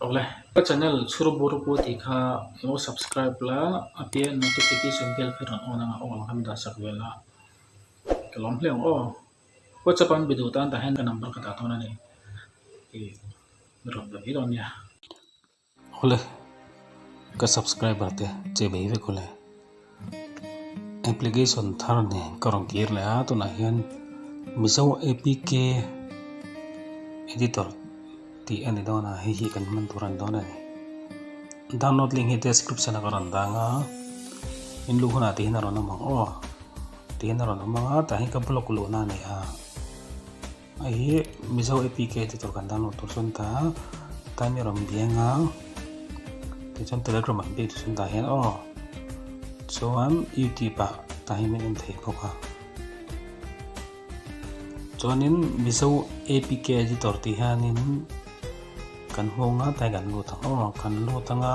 Oleh, ka channel suru boru po tikha mo subscribe la atia notification bell kharon on nga on ham da sakvela kalom hleng o WhatsApp an bidu tan ta hen ka number ka ta thona ni e ron da biron ya Oleh, ka subscribe ate che bei ve kole application thar ne karong kir le a to na hian miso apk editor ti ani dona hi kan man turan dona ni download link hi description a karan danga in lu hona ti na ron ma o ti na ron ma ta hi ka block lu na ne a ai miso apk editor kan download to sun ta mi rom bianga ti chon telegram an be tu sun ta hian o chuan youtube a ta hi men thei khoka chuanin miso apk editor ti hanin kan honga ta kan lu ta o kan lu tanga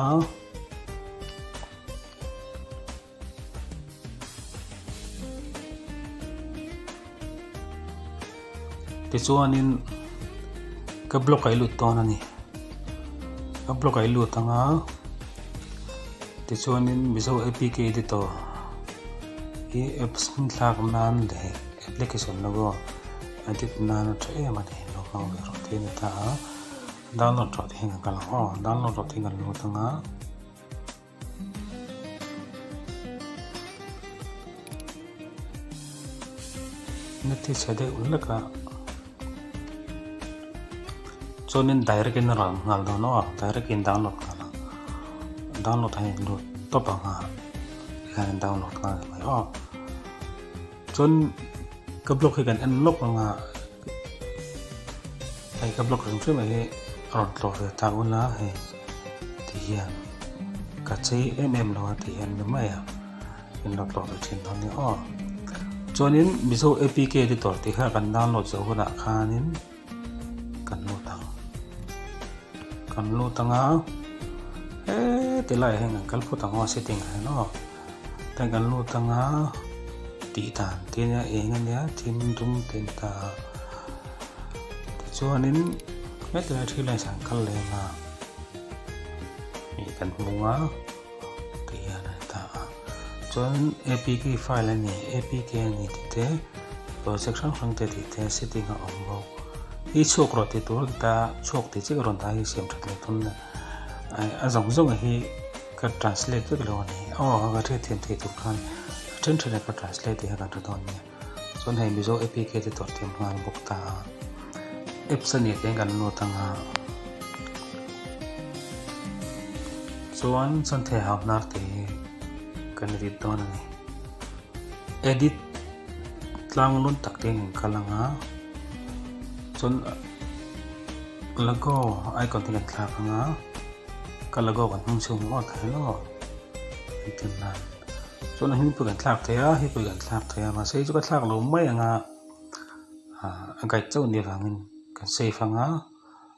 ti chuanin ka block ai lu ton ani ka block ai lu tanga ti chuanin miso apk editor hi apps thak nan de application logo edit nan tre ma de lo ma ro te na ta download ro thi nga kala o download ro thi nga lu tanga nati sade ulaka chuanin direct in ron ngal do no direct in download kala download hai lu to pa nga kan download ka mai o chun ka block kan unlock nga ai ka block ring mai ron to ta una he ti hian ka chei lo ti hian ni mai a in lock lo chin thon ni o chuanin miso apk editor ti kha kan download zo huna khanin kan lu tanga ti lai heng kal phu tanga setting hai no ta kan lu tanga ti tan ti nya engan ya tim dum ten ta chuanin me ta thi lai sang kal le na mi kan munga ti ya na ta chuan apk file ani apk ni ti te project sang te ti te setting a om bo hi chok ro ti tur ta chok ti chi ron ta hi sem that le thun na a zong hi ka translate ke lo ni o ga the them the tu khan chen ka translate te ka ton ni chon hai mizo apk te tor tem ngal bok ta apps ani te kan no tanga chuan chon the hab nar te kan ri ton ni edit tlang lun tak te kalanga chon lago icon te kan thla nga kalago kan hung chung mo thai lo tin na so na hin pu kan thlak thaya hi pu kan thlak thaya ma sei chu ka thlak lo mai anga a gai chau ni wangin kan sei fanga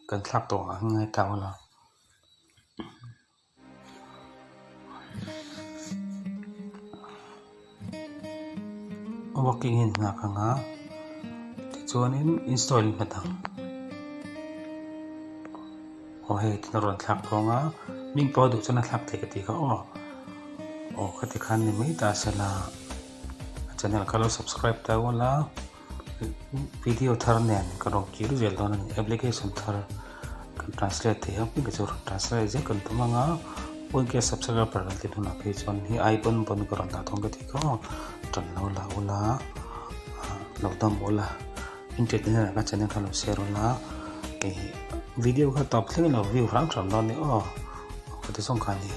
kan thlak to ngai ta wala working in nga kanga ti chuanin install patang o he tin ron thak thonga ming po du chana thak the ka ti ka o khati khan ni mai ta sala channel ka lo subscribe ta wala video thar ne ka ro ki ru zel don application thar kan translate the ap ke chur translate je kan tumanga on ke subscribe par ti thuna page on hi icon bon ko ron ta thong ka ti ko tan lo la wala lo tam wala internet ka channel ka lo share wala video ka top thing lo view rang ram don ni o ko ti song khan ni